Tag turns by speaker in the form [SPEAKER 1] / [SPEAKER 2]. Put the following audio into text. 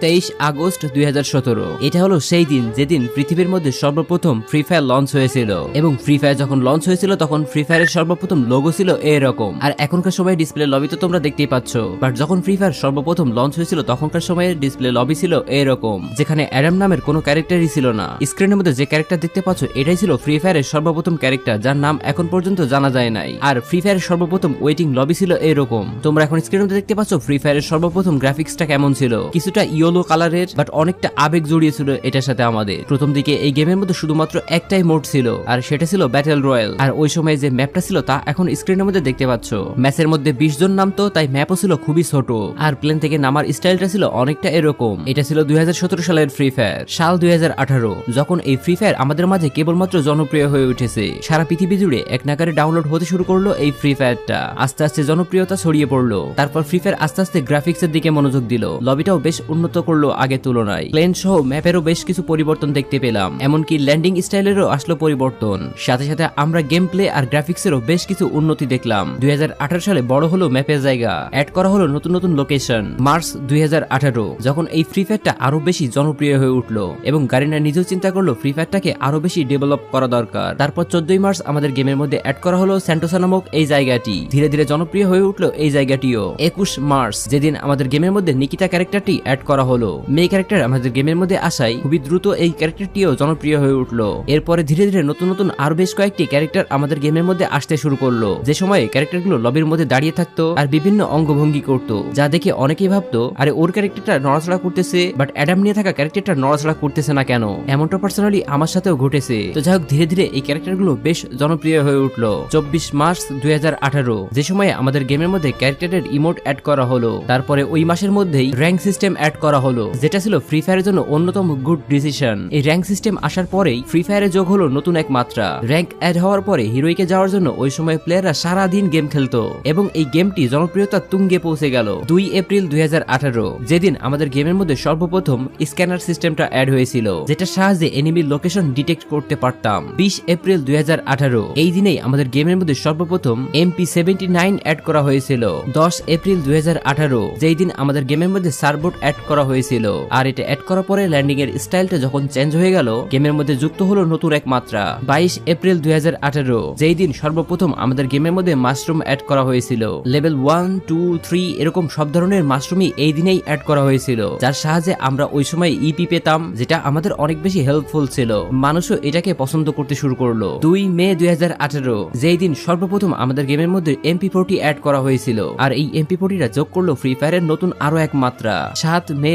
[SPEAKER 1] 23 August 2017। এটা হলো সেই দিন যেদিন পৃথিবীর মধ্যে সর্বপ্রথম ফ্রি ফায়ার লঞ্চ হয়েছিল এবং ফ্রি ফায়ার যখন লঞ্চ হয়েছিল তখন ফ্রি ফায়ারের সর্বপ্রথম লোগো ছিল এরকম। আর এখনকার সময় ডিসপ্লে লবি তো তোমরা দেখতেই পাচ্ছ, বাট যখন ফ্রি ফায়ার সর্বপ্রথম লঞ্চ হয়েছিল তখনকার সময়ে ডিসপ্লে লবি ছিল এরকম, যেখানে অ্যাডাম নামের কোনো ক্যারেক্টারই ছিল না। স্ক্রিনের মধ্যে যে ক্যারেক্টার দেখতে পাচ্ছ এটাই ছিল ফ্রি ফায়ারের সর্বপ্রথম ক্যারেক্টার, যার নাম এখন পর্যন্ত জানা যায় নাই। আর ফ্রি ফায়ারের সর্বপ্রথম ওয়েটিং লবি ছিল এরকম। তোমরা এখন স্ক্রিনের মধ্যে দেখতে পাচ্ছ ফ্রি ফায়ারের সর্বপ্রথম গ্রাফিক্সটা কেমন ছিল, কিছুটা ইয়েলো কালারের, বাট অনেকটা আবেগ জড়িয়েছিল এটার সাথে আমাদের। প্রথম দিকে এই গেমের মধ্যে শুধুমাত্র একটাই মোড ছিল, আর সেটা ছিল ব্যাটেল রয়্যাল। আর ওই সময় যে ম্যাপটা ছিল তা এখন স্ক্রিনের মধ্যে দেখতে পাচ্ছ। ম্যাচের মধ্যে 20 জন নামতো, তাই ম্যাপও ছিল খুবই ছোট, আর প্লেন থেকে নামার স্টাইলটা ছিল অনেকটা এরকম। এটা ছিল 2017 সালের ফ্রি ফায়ার। সাল 2018 যখন এই ফ্রি ফায়ার আমাদের মাঝে কেবলমাত্র জনপ্রিয় হয়ে উঠেছে, সারা পৃথিবী জুড়ে এক নাগারে ডাউনলোড হতে শুরু করলো এই ফ্রি ফায়ারটা। আস্তে আস্তে জনপ্রিয়তা ছড়িয়ে পড়লো। তারপর ফ্রি ফায়ার আস্তে আস্তে গ্রাফিক্সের দিকে মনোযোগ দিল, লবিটাও বেশ উন্নত করলো আগের তুলনায়। প্লেন সহ ম্যাপেরও বেশ কিছু পরিবর্তন দেখতে পেলাম, এমনকি ল্যান্ডিং স্টাইলেরও আসলো পরিবর্তন। সাথে সাথে আমরা গেম প্লে আর গ্রাফিক্সেরও বেশ কিছু উন্নতি দেখলাম। 2018 সালে বড় হলো ম্যাপের জায়গা, অ্যাড করা হলো নতুন নতুন লোকেশন। মার্চ 2018 যখন এই ফ্রি ফায়ারটা আরো বেশি জনপ্রিয় হয়ে উঠলো এবং গারিনা নিজেও চিন্তা করলো ফ্রি ফায়ারটাকে আরো বেশি ডেভেলপ করা দরকার। তারপর 14 মার্চ আমাদের গেমের মধ্যে অ্যাড করা হলো স্যান্টোসা নামক এই জায়গাটি। ধীরে ধীরে জনপ্রিয় হয়ে উঠলো এই জায়গাটিও। 21 মার্চ যেদিন আমাদের গেমের মধ্যে নিকিতা ক্যারেক্টারটি অ্যাড করা হলো। মেয়ে ক্যারেক্টার আমাদের গেমের মধ্যে আসায় খুবই দ্রুত এই ক্যারেক্টারটিও জনপ্রিয় হয়ে উঠলো। এরপরে ধীরে ধীরে নতুন নতুন আরো বেশ কয়েকটি ক্যারেক্টার আমাদের গেমের মধ্যে আসতে শুরু করলো, যে সময়ে ক্যারেক্টারগুলো লবির মধ্যে দাঁড়িয়ে থাকতো আর বিভিন্ন অঙ্গভঙ্গি করতো, যা দেখে অনেকেই ভাবতো আরে ওর ক্যারেক্টারটা নড়াচড়া করতেছে, বাট অ্যাডাম নিয়ে থাকা ক্যারেক্টারটা নড়াচড়া করতেছে না কেন। এমনটা পার্সোনালি আমার সাথেও ঘটেছে। তো যাই হোক ধীরে ধীরে এই ক্যারেক্টারগুলো বেশ জনপ্রিয় হয়ে উঠলো। 24 মার্চ 2018 যে সময়ে আমাদের গেমের মধ্যে ক্যারেক্টারের ইমোট অ্যাড করা হলো। তারপরে ওই মাসের মধ্যেই র্যাঙ্ক সিস্টেম অ্যাড করা হলো, যেটা ছিল ফ্রি ফায়ারের জন্য অন্যতম গুড ডিসিশন। এই র্যাঙ্ক সিস্টেম আসার পরেই ফ্রি ফায়ারে যোগ হলো নতুন এক মাত্রা। র্যাঙ্ক অ্যাড হওয়ার পরে হিরোইকে যাওয়ার জন্য ওই সময় প্লেয়াররা সারা দিন গেম খেলতো এবং এই গেমটি জনপ্রিয়তা তুঙ্গে পৌঁছে গেল 2 এপ্রিল 2018 যেদিন আমাদের গেমের মধ্যে সর্বপ্রথম স্ক্যানার সিস্টেমটা অ্যাড হয়েছিল, যেটা সাহায্যে এনিমির লোকেশন ডিটেক্ট করতে পারতাম। 20 এপ্রিল 2018 এই দিনেই আমাদের গেমের মধ্যে সর্বপ্রথম MP79 অ্যাড করা হয়েছিল। 10 এপ্রিল 2018 যেই দিন আমাদের গেমের মধ্যে সার্বোট অ্যাড করা হয়েছিল, আর এটা অ্যাড করার পরে ল্যান্ডিং এর স্টাইলটা যখন চেঞ্জ হয়ে গেল গেমের মধ্যে যুক্ত হলো নতুন এক মাত্রা। 22 এপ্রিল 2018 যেই দিন সর্বপ্রথম আমাদের গেমের মধ্যে মাশরুম অ্যাড করা হয়েছিল। লেভেল 1, 2, 3 এরকম সব ধরনের মাশরুমই এই দিনেই অ্যাড করা হয়েছিল, যার সাহায্যে আমরা ওই সময় ইপি পেতাম, যেটা আমাদের অনেক বেশি হেল্পফুল ছিল। মানুষও এটাকে পছন্দ করতে শুরু করলো। 2 মে 2018 যেই দিন সর্বপ্রথম আমাদের গেমের মধ্যে MP40 অ্যাড করা হয়েছিল, আর এই MP40টা যোগ করলো ফ্রি ফায়ারের নতুন আরো এক মাত্রা। 7 মে